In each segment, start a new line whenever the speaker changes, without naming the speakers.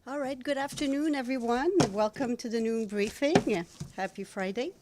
All right, good afternoon, everyone. Welcome to the noon briefing. Happy Friday.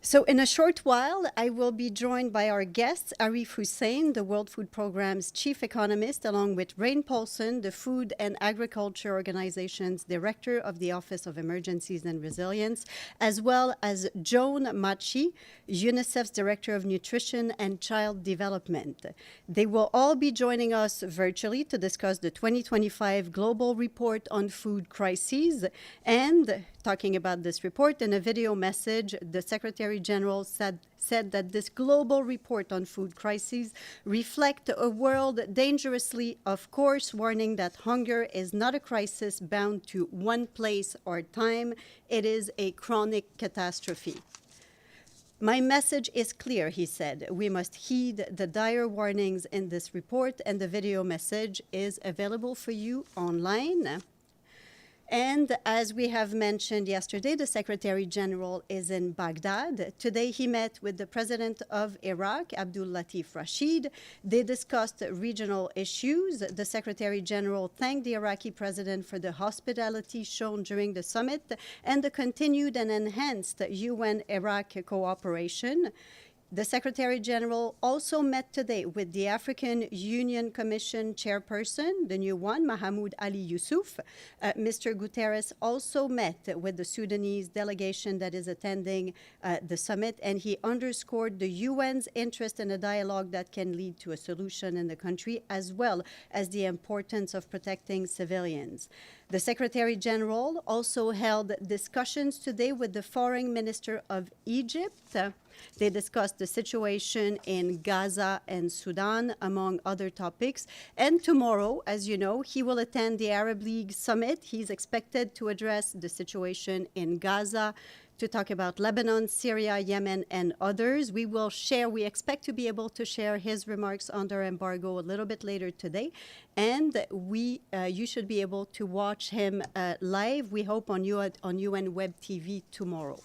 So in a short while, I will be joined by our guest, Arif Hussain, the World Food Programme's chief economist, along with Rain Paulson, the Food and Agriculture Organization's director of the Office of Emergencies and Resilience, as well as Joan Machi, UNICEF's director of Nutrition and Child Development. They will all be joining us virtually to discuss the 2025 Global Report on Food Crises. And talking about this report, in a video message, the Secretary General said that this global report on food crises reflects a world dangerously off course, warning that hunger is not a crisis bound to one place or time. It is a chronic catastrophe. My message is clear, he said. We must heed the dire warnings in this report, and the video message is available for you online. And as we have mentioned yesterday, the Secretary General is in Baghdad. Today he met with the President of Iraq, Abdul Latif Rasheed. They discussed regional issues. The Secretary General thanked the Iraqi President for the hospitality shown during the summit and the continued and enhanced UN-Iraqi cooperation. The Secretary General also met today with the African Union Commission Chairperson, the new one, Mahamoud Ali Youssouf. Mr. Guterres also met with the Sudanese delegation that is attending the summit, and he underscored the UN's interest in a dialogue that can lead to a solution in the country, as well as the importance of protecting civilians. The Secretary General also held discussions today with the Foreign Minister of Egypt. They discussed the situation in Gaza and Sudan, among other topics. And tomorrow, as you know, he will attend the Arab League Summit. He's expected to address the situation in Gaza, to talk about Lebanon, Syria, Yemen, and others. We expect to be able to share his remarks under embargo a little bit later today. And you should be able to watch him live, we hope, on UN Web TV tomorrow.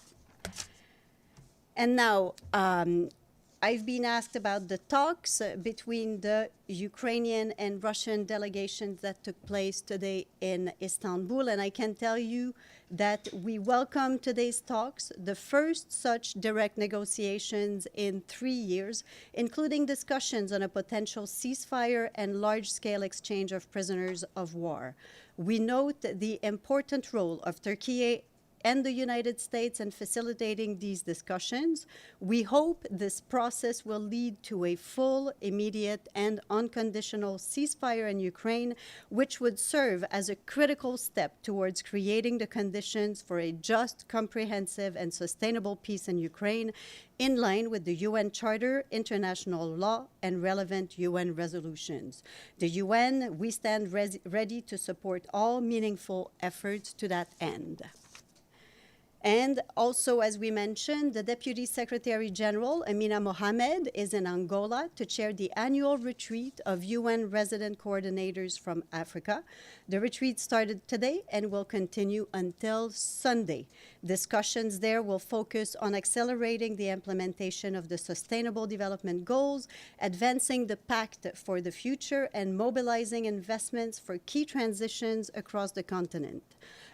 And now, I've been asked about the talks between the Ukrainian and Russian delegations that took place today in Istanbul, and I can tell you that we welcome today's talks, the first such direct negotiations in 3 years, including discussions on a potential ceasefire and large-scale exchange of prisoners of war. We note the important role of Turkey and the United States in facilitating these discussions. We hope this process will lead to a full, immediate, and unconditional ceasefire in Ukraine, which would serve as a critical step towards creating the conditions for a just, comprehensive, and sustainable peace in Ukraine, in line with the UN Charter, international law, and relevant UN resolutions. The UN, we stand ready to support all meaningful efforts to that end. And also, as we mentioned, the Deputy Secretary General, Amina Mohamed, is in Angola to chair the annual retreat of UN resident coordinators from Africa. The retreat started today and will continue until Sunday. Discussions there will focus on accelerating the implementation of the Sustainable Development Goals, advancing the Pact for the Future, and mobilizing investments for key transitions across the continent.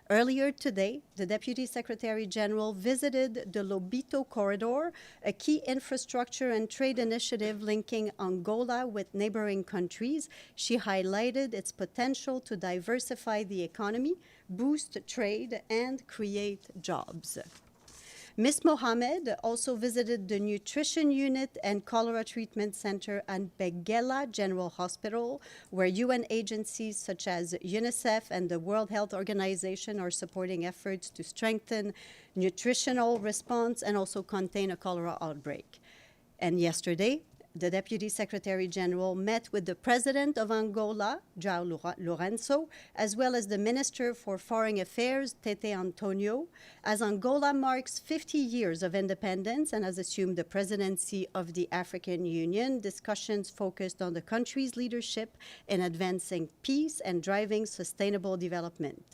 Earlier today, the Deputy Secretary General visited the Lobito Corridor, a key infrastructure and trade initiative linking Angola with neighboring countries. She highlighted its potential to diversify the economy, boost trade, and create jobs. Ms. Mohamed also visited the Nutrition Unit and Cholera Treatment Center at Begela General Hospital, where UN agencies such as UNICEF and the World Health Organization are supporting efforts to strengthen nutritional response and also contain a cholera outbreak. And yesterday, the Deputy Secretary General met with the President of Angola, João Lourenço, as well as the Minister for Foreign Affairs, Tete Antonio, as Angola marks 50 years of independence and has assumed the presidency of the African Union. Discussions focused on the country's leadership in advancing peace and driving sustainable development.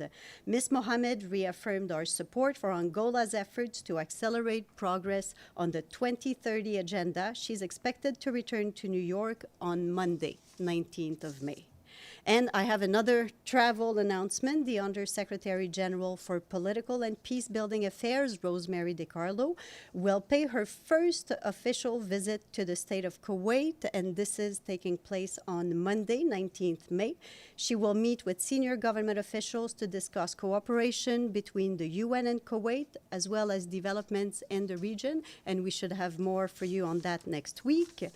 Ms. Mohamed reaffirmed our support for Angola's efforts to accelerate progress on the 2030 agenda. She's expected to return to New York on Monday, 19th of May. And I have another travel announcement. The Undersecretary General for Political and Peace-Building Affairs, Rosemary DiCarlo, will pay her first official visit to the state of Kuwait, and this is taking place on Monday, 19th May. She will meet with senior government officials to discuss cooperation between the UN and Kuwait, as well as developments in the region, and we should have more for you on that next week.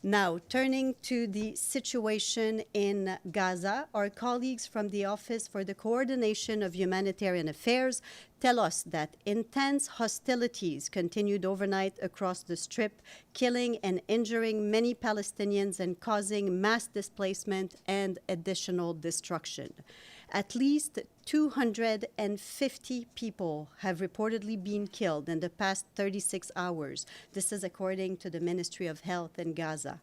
Now, turning to the situation in Gaza, our colleagues from the Office for the Coordination of Humanitarian Affairs tell us that intense hostilities continued overnight across the Strip, killing and injuring many Palestinians and causing mass displacement and additional destruction. At least 250 people have reportedly been killed in the past 36 hours. This is according to the Ministry of Health in Gaza.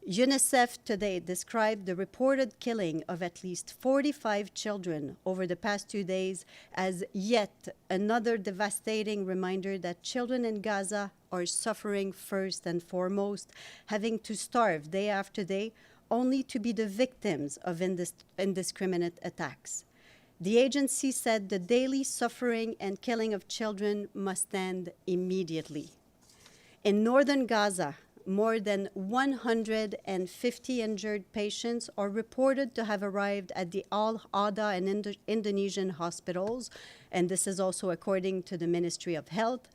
UNICEF today described the reported killing of at least 45 children over the past 2 days as yet another devastating reminder that children in Gaza are suffering first and foremost, having to starve day after day, only to be the victims of indiscriminate attacks. The agency said the daily suffering and killing of children must end immediately. In northern Gaza, more than 150 injured patients are reported to have arrived at the Al-Ada and Indonesian hospitals, and this is also according to the Ministry of Health.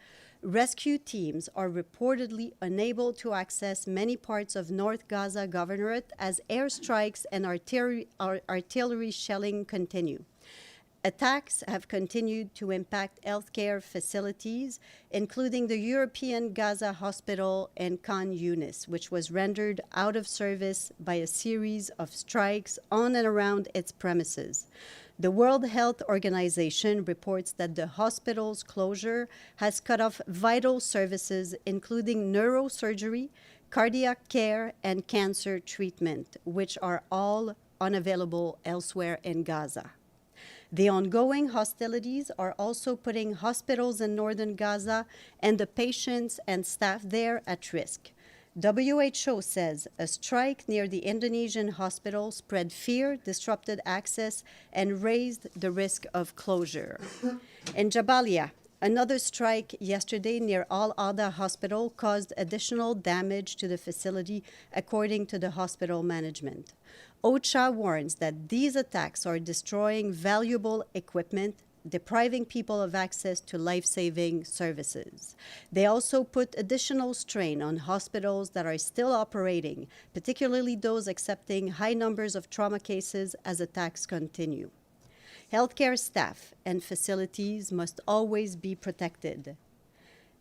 Rescue teams are reportedly unable to access many parts of North Gaza Governorate as airstrikes and artillery shelling continue. Attacks have continued to impact healthcare facilities, including the European Gaza Hospital in Khan Yunis, which was rendered out of service by a series of strikes on and around its premises. The World Health Organization reports that the hospital's closure has cut off vital services, including neurosurgery, cardiac care, and cancer treatment, which are all unavailable elsewhere in Gaza. The ongoing hostilities are also putting hospitals in northern Gaza and the patients and staff there at risk. WHO says a strike near the Indonesian hospital spread fear, disrupted access, and raised the risk of closure. In Jabalia, another strike yesterday near Al-Ada Hospital caused additional damage to the facility, according to the hospital management. OCHA warns that these attacks are destroying valuable equipment, depriving people of access to life-saving services. They also put additional strain on hospitals that are still operating, particularly those accepting high numbers of trauma cases as attacks continue. Healthcare staff and facilities must always be protected.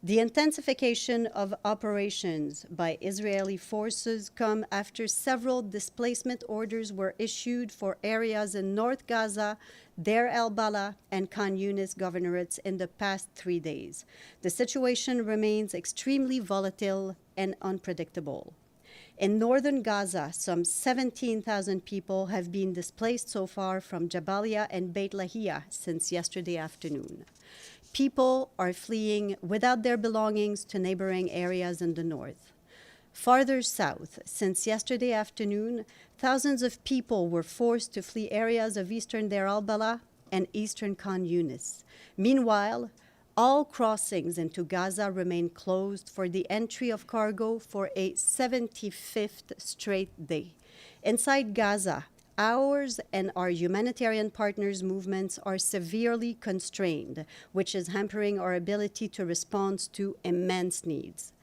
The intensification of operations by Israeli forces come after several displacement orders were issued for areas in North Gaza, Deir el-Balah, and Khan Yunis governorates in the past 3 days. The situation remains extremely volatile and unpredictable. In northern Gaza, some 17,000 people have been displaced so far from Jabalia and Beit Lahia since yesterday afternoon. People are fleeing without their belongings to neighboring areas in the north. Farther south, since yesterday afternoon, thousands of people were forced to flee areas of eastern Deir el-Balah and eastern Khan Yunis. Meanwhile, all crossings into Gaza remain closed for the entry of cargo for a 75th straight day. Inside Gaza, ours and our humanitarian partners' movements are severely constrained, which is hampering our ability to respond to immense needs.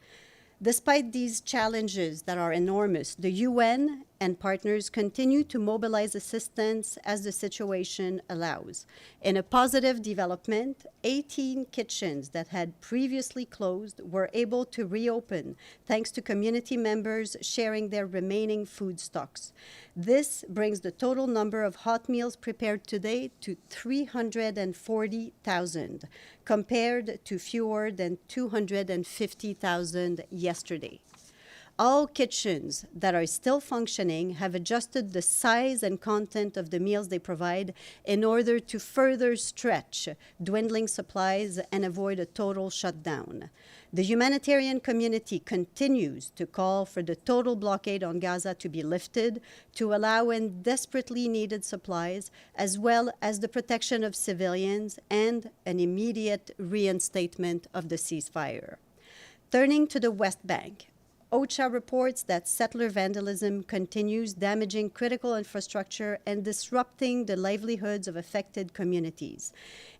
Despite these challenges that are enormous, the UN and partners continue to mobilize assistance as the situation allows. In a positive development, 18 kitchens that had previously closed were able to reopen thanks to community members sharing their remaining food stocks. This brings the total number of hot meals prepared today to 340,000, compared to fewer than 250,000 yesterday. all kitchens that are still functioning have adjusted the size and content of the meals they provide in order to further stretch dwindling supplies and avoid a total shutdown. The humanitarian community continues to call for the total blockade on Gaza to be lifted to allow in desperately needed supplies, as well as the protection of civilians and an immediate reinstatement of the ceasefire. Turning to the West Bank, OCHA reports that settler vandalism continues damaging critical infrastructure and disrupting the livelihoods of affected communities.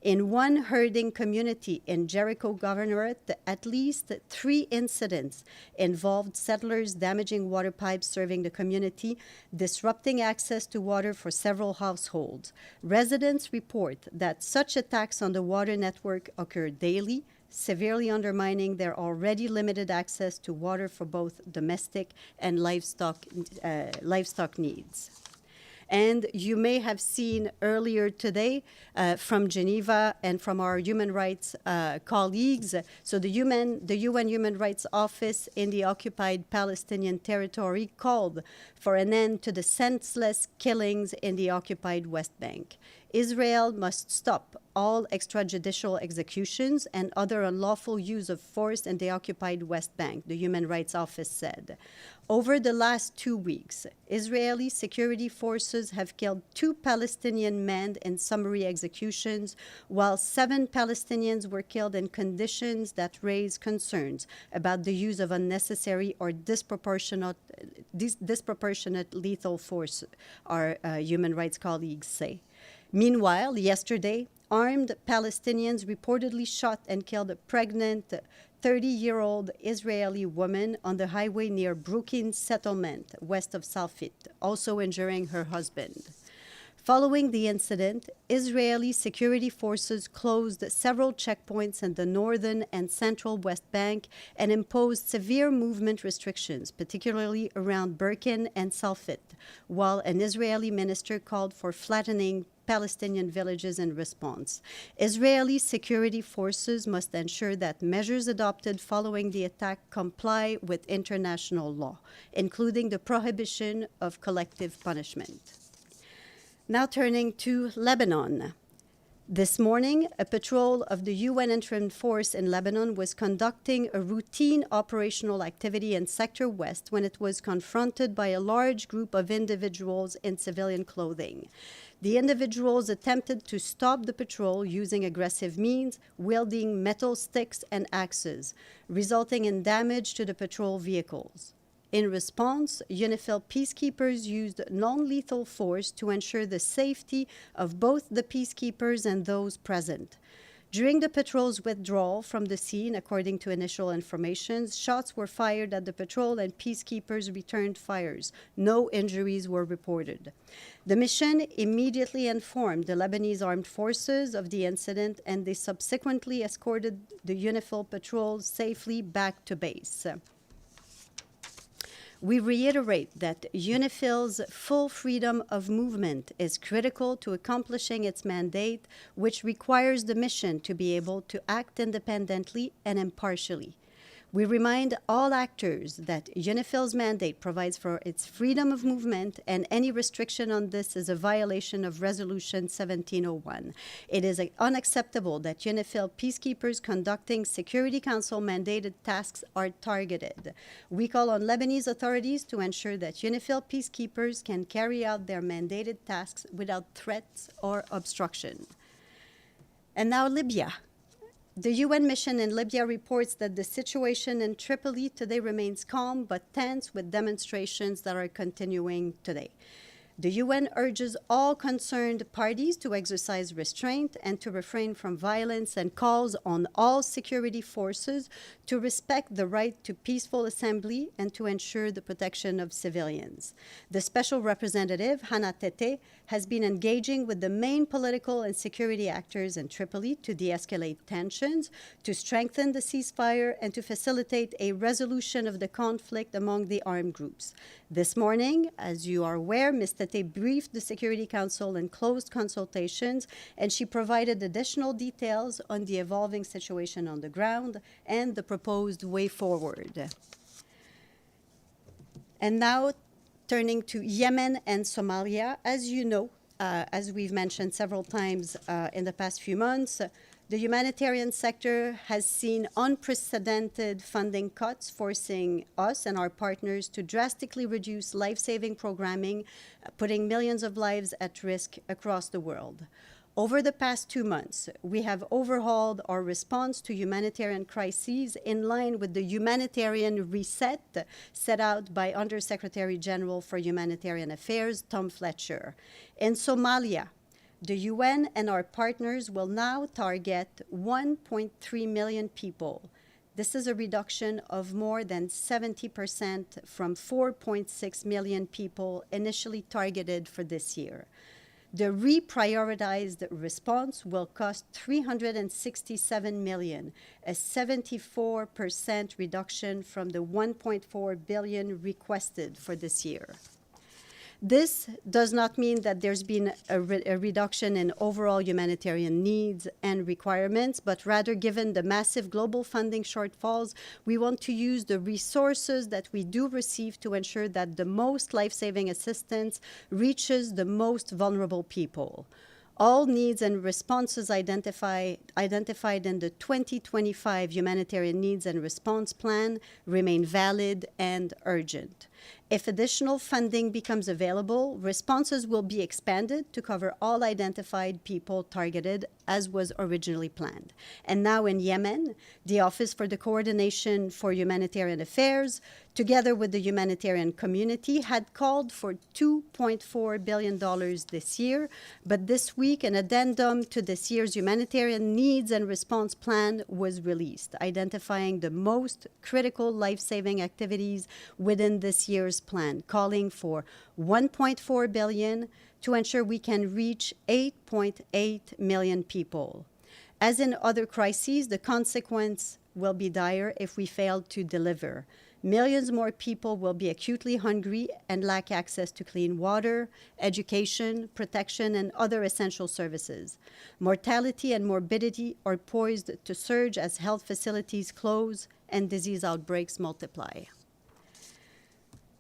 In one herding community in Jericho Governorate, at least 3 incidents involved settlers damaging water pipes serving the community, disrupting access to water for several households. Residents report that such attacks on the water network occur daily, severely undermining their already limited access to water for both domestic and livestock needs. And you may have seen earlier today from Geneva and from our human rights colleagues, so the UN Human Rights Office in the occupied Palestinian territory called for an end to the senseless killings in the occupied West Bank. Israel must stop all extrajudicial executions and other unlawful use of force in the occupied West Bank, the Human Rights Office said. Over the last 2 weeks, Israeli security forces have killed 2 Palestinian men in summary executions, while 7 Palestinians were killed in conditions that raise concerns about the use of unnecessary or disproportionate lethal force, our human rights colleagues say. Meanwhile, yesterday, armed Palestinians reportedly shot and killed a pregnant 30-year-old Israeli woman on the highway near Brooklyn settlement west of Salfit, also injuring her husband. Following the incident, Israeli security forces closed several checkpoints in the northern and central West Bank and imposed severe movement restrictions, particularly around Birkin and Salfit, while an Israeli minister called for flattening Palestinian villages in response. Israeli security forces must ensure that measures adopted following the attack comply with international law, including the prohibition of collective punishment. Now turning to Lebanon. This morning, a patrol of the UN Interim Force in Lebanon was conducting a routine operational activity in Sector West when it was confronted by a large group of individuals in civilian clothing. The individuals attempted to stop the patrol using aggressive means, wielding metal sticks and axes, resulting in damage to the patrol vehicles. In response, UNIFIL peacekeepers used non-lethal force to ensure the safety of both the peacekeepers and those present. During the patrol's withdrawal from the scene, according to initial information, shots were fired at the patrol and peacekeepers returned fires. No injuries were reported. The mission immediately informed the Lebanese armed forces of the incident, and they subsequently escorted the UNIFIL patrol safely back to base. We reiterate that UNIFIL's full freedom of movement is critical to accomplishing its mandate, which requires the mission to be able to act independently and impartially. We remind all actors that UNIFIL's mandate provides for its freedom of movement, and any restriction on this is a violation of Resolution 1701. It is unacceptable that UNIFIL peacekeepers conducting Security Council mandated tasks are targeted. We call on Lebanese authorities to ensure that UNIFIL peacekeepers can carry out their mandated tasks without threats or obstruction. And now Libya. The UN mission in Libya reports that the situation in Tripoli today remains calm but tense, with demonstrations that are continuing today. The UN urges all concerned parties to exercise restraint and to refrain from violence, and calls on all security forces to respect the right to peaceful assembly and to ensure the protection of civilians. The Special Representative, Hannah Tete, has been engaging with the main political and security actors in Tripoli to de-escalate tensions, to strengthen the ceasefire, and to facilitate a resolution of the conflict among the armed groups. This morning, as you are aware, Ms. Tete briefed the Security Council in closed consultations, and she provided additional details on the evolving situation on the ground and the proposed way forward. And now turning to Yemen and Somalia, as you know, as we've mentioned several times in the past few months, the humanitarian sector has seen unprecedented funding cuts, forcing us and our partners to drastically reduce life-saving programming, putting millions of lives at risk across the world. Over the past 2 months, we have overhauled our response to humanitarian crises in line with the humanitarian reset set out by Undersecretary General for Humanitarian Affairs, Tom Fletcher. In Somalia, the UN and our partners will now target 1.3 million people. This is a reduction of more than 70% from 4.6 million people initially targeted for this year. The reprioritized response will cost $367 million, a 74% reduction from the $1.4 billion requested for this year. This does not mean that there's been a reduction in overall humanitarian needs and requirements, but rather, given the massive global funding shortfalls, we want to use the resources that we do receive to ensure that the most life-saving assistance reaches the most vulnerable people. All needs and responses identified in the 2025 Humanitarian Needs and Response Plan remain valid and urgent. If additional funding becomes available, responses will be expanded to cover all identified people targeted as was originally planned. And now in Yemen, the Office for the Coordination for Humanitarian Affairs, together with the humanitarian community, had called for $2.4 billion this year, but this week an addendum to this year's Humanitarian Needs and Response Plan was released, identifying the most critical life-saving activities within this year's plan, calling for $1.4 billion to ensure we can reach 8.8 million people. As in other crises, the consequence will be dire if we fail to deliver. Millions more people will be acutely hungry and lack access to clean water, education, protection, and other essential services. Mortality and morbidity are poised to surge as health facilities close and disease outbreaks multiply.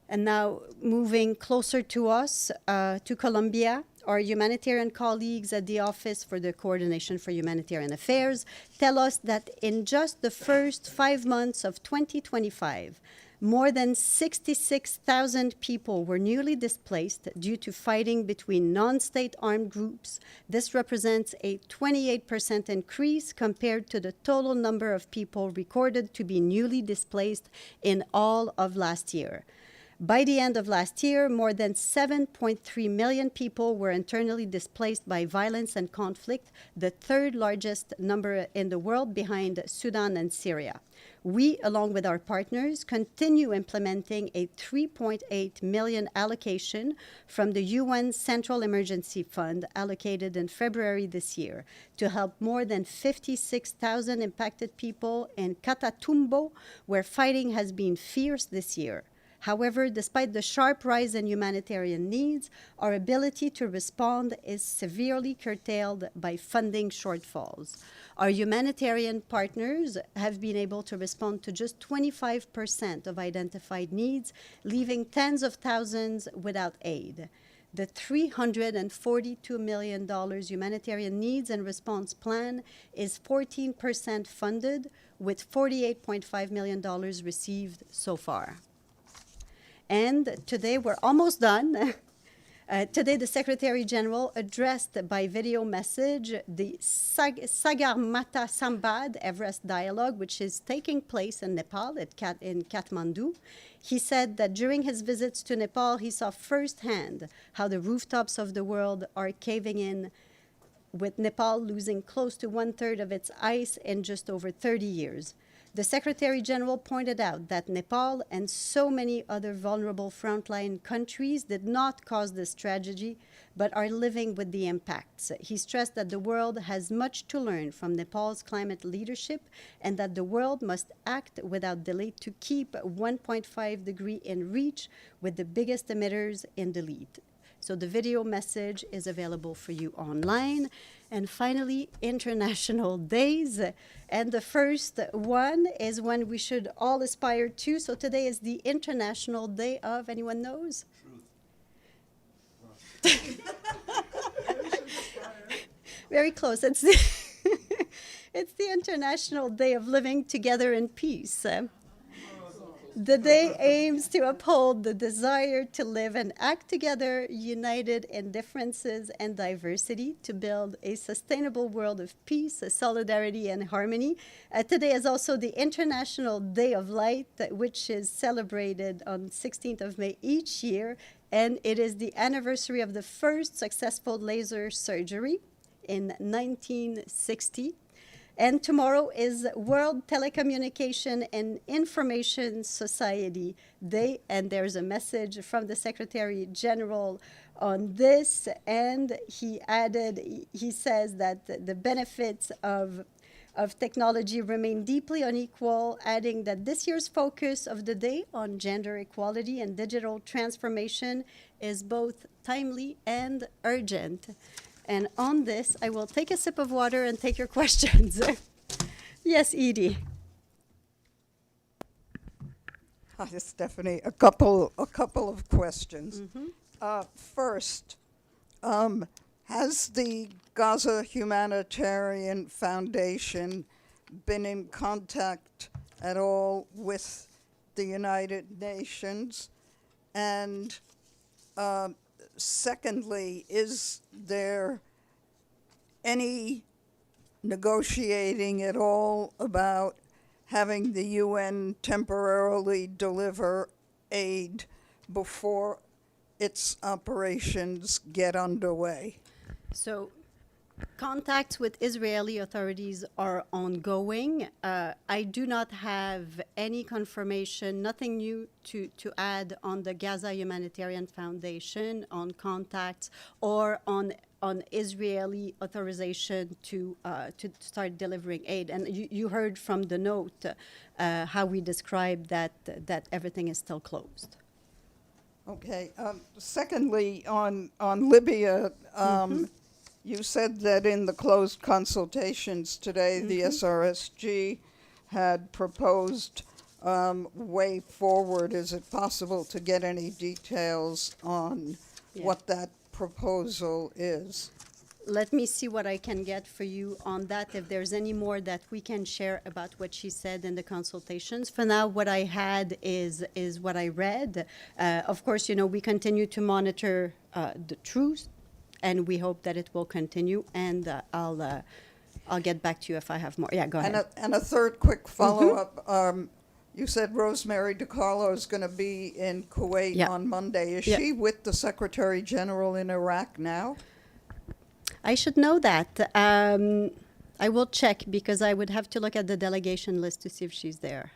And now, moving closer to us, to Colombia, our humanitarian colleagues at the Office for the Coordination for Humanitarian Affairs tell us that in just the first 5 months of 2025, more than 66,000 people were newly displaced due to fighting between non-state armed groups. This represents a 28% increase compared to the total number of people recorded to be newly displaced in all of last year. By the end of last year, more than 7.3 million people were internally displaced by violence and conflict, the third largest number in the world behind Sudan and Syria. We, along with our partners, continue implementing a $3.8 million allocation from the UN Central Emergency Fund allocated in February this year to help more than 56,000 impacted people in Catatumbo, where fighting has been fierce this year. However, despite the sharp rise in humanitarian needs, our ability to respond is severely curtailed by funding shortfalls. Our humanitarian partners have been able to respond to just 25% of identified needs, leaving tens of thousands without aid. The $342 million Humanitarian Needs and Response Plan is 14% funded, with $48.5 million received so far. And today, we're almost done. Today, the Secretary General addressed by video message the Sagarmatha Sambaad Everest dialogue, which is taking place in Nepal, in Kathmandu. He said that during his visits to Nepal, he saw firsthand how the rooftops of the world are caving in, with Nepal losing close to 1/3 of its ice in just over 30 years. The Secretary General pointed out that Nepal and so many other vulnerable frontline countries did not cause this tragedy, but are living with the impacts. He stressed that the world has much to learn from Nepal's climate leadership and that the world must act without delay to keep 1.5 degree in reach, with the biggest emitters in the lead. So the video message is available for you online. And finally, international days. And the first one is one we should all aspire to. So today is the International Day of, anyone knows? Very close. It's the, it's the International Day of Living Together in Peace. The day aims to uphold the desire to live and act together, united in differences and diversity, to build a sustainable world of peace, solidarity, and harmony. Today is also the International Day of Light, which is celebrated on 16th of May each year, and it is the anniversary of the first successful laser surgery in 1960. And tomorrow is World Telecommunication and Information Society Day, and there's a message from the Secretary General on this, and he says that the benefits of technology remain deeply unequal, adding that this year's focus of the day on gender equality and digital transformation is both timely and urgent. And on this, I will take a sip of water and take your questions. Yes, Edie.
Hi, Stephanie. A couple of questions. First, has the Gaza Humanitarian Foundation been in contact at all with the United Nations? And secondly, is there any negotiating at all about having the UN temporarily deliver aid before its operations get underway?
So contacts with Israeli authorities are ongoing. I do not have any confirmation, nothing new to add on the Gaza Humanitarian Foundation, on contacts, or on Israeli authorization to start delivering aid. And you heard from the note how we described that everything is still closed.
Okay. Secondly, on Libya, you said that in the closed consultations today, the SRSG had proposed way forward. Is it possible to get any details on what that proposal is?
Let me see what I can get for you on that, if there's any more that we can share about what she said in the consultations. For now, what I had is what I read. Of course, we continue to monitor the truth, and we hope that it will continue, and I'll get back to you if I have more. Yeah, go ahead.
And a third quick follow-up. You said Rosemary DiCarlo is going to be in Kuwait on Monday. Is she with the Secretary General in Iraq now?
I should know that. I will check, because I would have to look at the delegation list to see if she's there.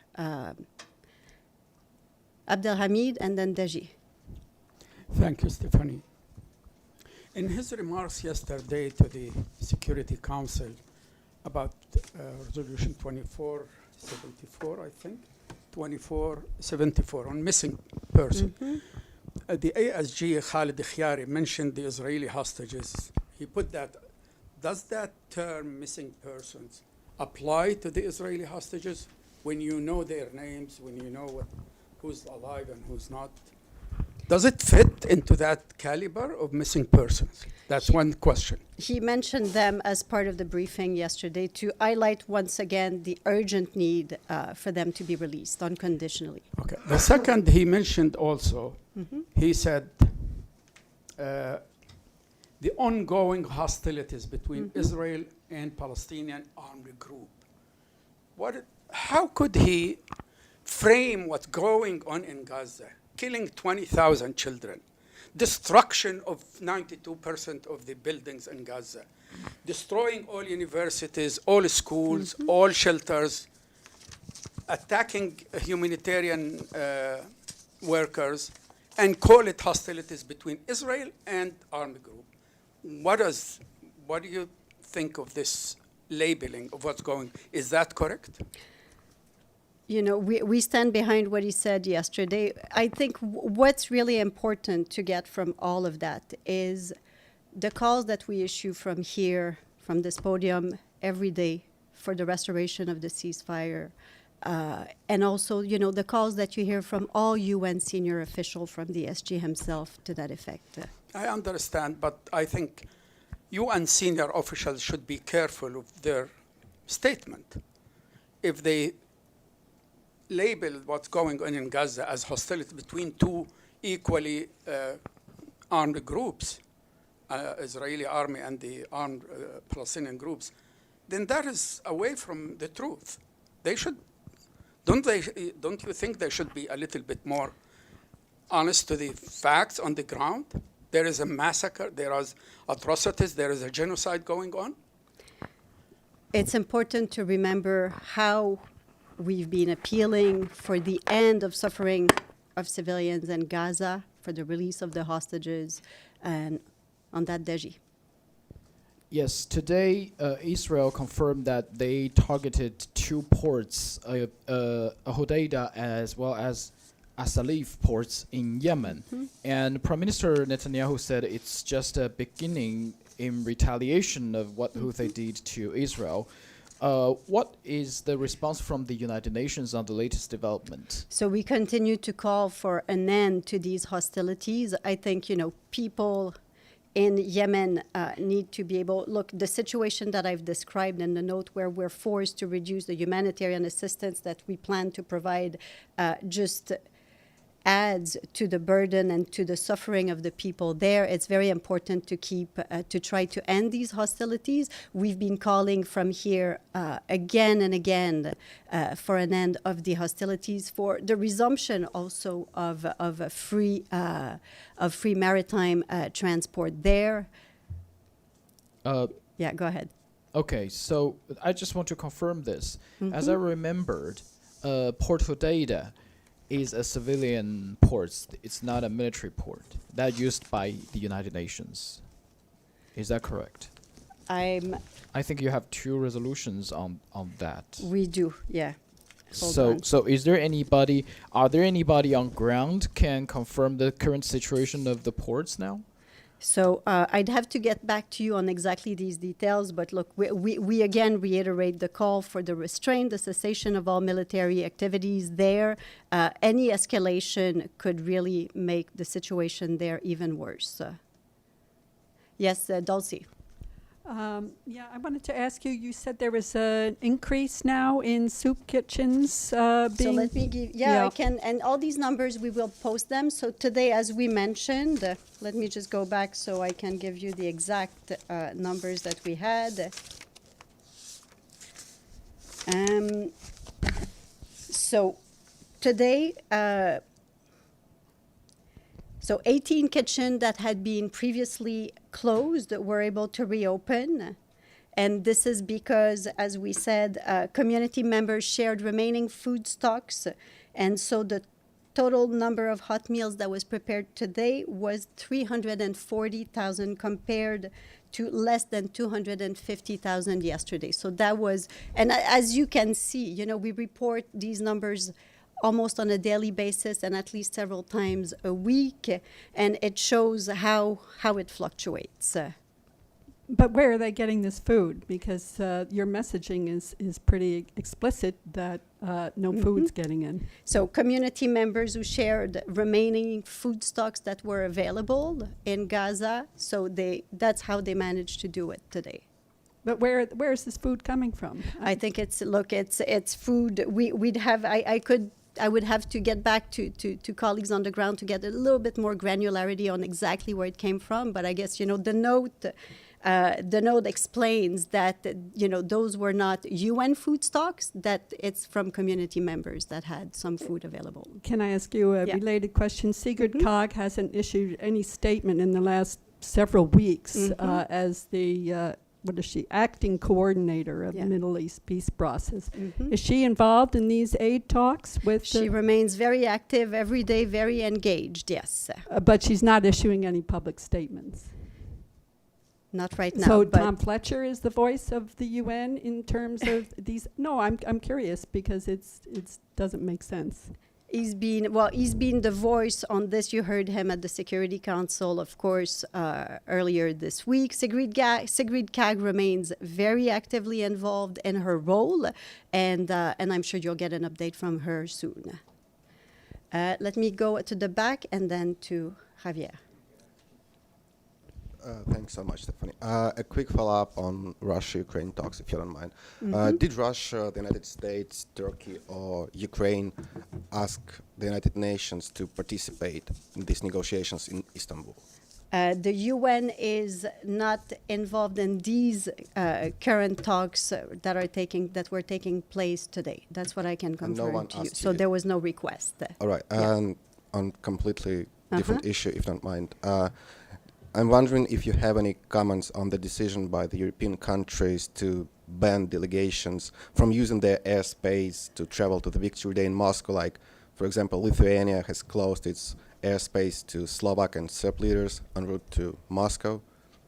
Abdelhamid and then Deji.
Thank you, Stephanie. In his remarks yesterday to the Security Council about Resolution 2474, I think, 2474 on missing person, the ASG Khalid Khiari mentioned the Israeli hostages. He put that. Does that term missing persons apply to the Israeli hostages when you know their names, when you know who's alive and who's not? Does it fit into that caliber of missing persons? That's one question.
He mentioned them as part of the briefing yesterday to highlight once again the urgent need for them to be released unconditionally.
Okay. The second, he mentioned also, he said the ongoing hostilities between Israel and Palestinian armed group. How could he frame what's going on in Gaza? Killing 20,000 children, destruction of 92% of the buildings in Gaza, destroying all universities, all schools, all shelters, attacking humanitarian workers, and call it hostilities between Israel and armed group. What do you think of this labeling of what's going? Is that correct?
we stand behind what he said yesterday. I think what's really important to get from all of that is the calls that we issue from here, from this podium, every day for the restoration of the ceasefire. And also, the calls that you hear from all UN senior officials, from the SG himself, to that effect.
I understand, but I think UN senior officials should be careful of their statement. If they label what's going on in Gaza as hostility between two equally armed groups, Israeli army and the armed Palestinian groups, then that is away from the truth. They should, don't you think they should be a little bit more honest to the facts on the ground? There is a massacre, there are atrocities, there is a genocide going on.
It's important to remember how we've been appealing for the end of suffering of civilians in Gaza, for the release of the hostages, and on that, Deji.
Yes, today Israel confirmed that they targeted two ports, Hodeidah as well as Asalif ports in Yemen. Mm-hmm. And Prime Minister Netanyahu said it's just a beginning in retaliation of what Houthi did to Israel. What is the response from the United Nations on the latest development?
So we continue to call for an end to these hostilities. I think, people in Yemen need to be able, look, the situation that I've described in the note where we're forced to reduce the humanitarian assistance that we plan to provide just adds to the burden and to the suffering of the people there. It's very important to to try to end these hostilities. We've been calling from here again and again for an end of the hostilities, for the resumption also of free maritime transport there. Yeah, go ahead.
Okay, so I just want to confirm this.
Mm-hmm.
As I remembered, Port Hodeidah is a civilian port. It's not a military port. That used by the United Nations. Is that correct? I think you have two resolutions on that.
We do, yeah.
So is there anybody, are there anybody on ground can confirm the current situation of the ports now?
So I'd have to get back to you on exactly these details, but look, we again reiterate the call for the restraint, the cessation of all military activities there. Any escalation could really make the situation there even worse. Yes, Dulcie.
Yeah, I wanted to ask you, you said there was an increase now in soup kitchens being...
So let me give, I can, and all these numbers, we will post them. So today, as we mentioned, let me just go back so I can give you the exact numbers that we had. So today, so 18 kitchens that had been previously closed were able to reopen. And this is because, as we said, community members shared remaining food stocks. And so the total number of hot meals that was prepared today was 340,000 compared to less than 250,000 yesterday. So that was, and as you can see, we report these numbers almost on a daily basis and at least several times a week, and it shows how it fluctuates.
But where are they getting this food? Because your messaging is pretty explicit that no food's getting in.
So community members who shared remaining food stocks that were available in Gaza, so that's how they managed to do it today.
But where is this food coming from?
I think it's food. I would have to get back to colleagues on the ground to get a little bit more granularity on exactly where it came from. But I guess, the note explains that, those were not UN food stocks, that it's from community members that had some food available.
Can I ask you a related question? Sigrid Kaag hasn't issued any statement in the last several weeks as the acting coordinator of the Middle East peace process. Is she involved in these aid talks with?
She remains very active every day, very engaged, yes.
But she's not issuing any public statements.
Not right now.
So
but
Tom Fletcher is the voice of the UN in terms of these? No, I'm curious because it doesn't make sense.
he's been the voice on this. You heard him at the Security Council, of course, earlier this week. Sigrid Kaag remains very actively involved in her role, and I'm sure you'll get an update from her soon. Let me go to the back and then to Javier.
Thanks so much, Stephanie. A quick follow-up on Russia-Ukraine talks, if you don't mind. Did Russia, the United States, Turkey, or Ukraine ask the United Nations to participate in these negotiations in Istanbul?
The UN is not involved in these current talks that were taking place today. That's what I can confirm
one
to you.
asked
So
you.
there was no request.
All right,
Yeah.
and on completely different issue, if you don't mind. I'm wondering if you have any comments on the decision by the European countries to ban delegations from using their airspace to travel to the Victory Day in Moscow. Like, for example, Lithuania has closed its airspace to Slovak and Serb leaders en route to Moscow.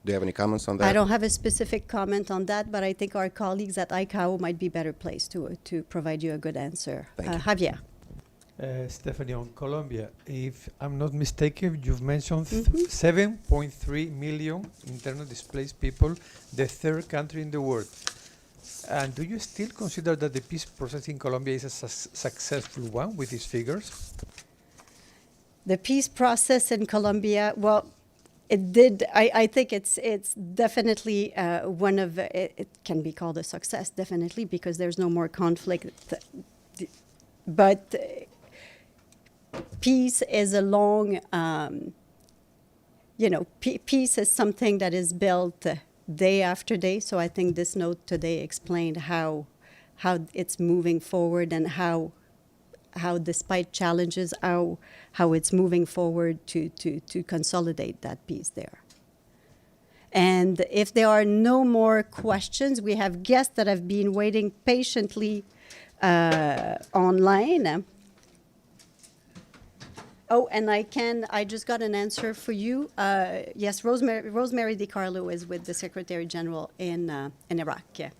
Do you have any comments on that?
I don't have a specific comment on that, but I think our colleagues at ICAO might be better placed to provide you a good answer.
Thank you.
Javier.
Stephanie, on Colombia, if I'm not mistaken, you've mentioned 7.3 million internally displaced people, the third country in the world. And do you still consider that the peace process in Colombia is a successful one with these figures?
The peace process in Colombia, well, it did. I think it's definitely one of it can be called a success, definitely, because there's no more conflict. But peace is a long, peace is something that is built day after day. So I think this note today explained how it's moving forward and how despite challenges, how it's moving forward to consolidate that peace there. And if there are no more questions, we have guests that have been waiting patiently online. Oh, and I just got an answer for you. Yes, Rosemary DiCarlo is with the Secretary General in Iraq. Yeah.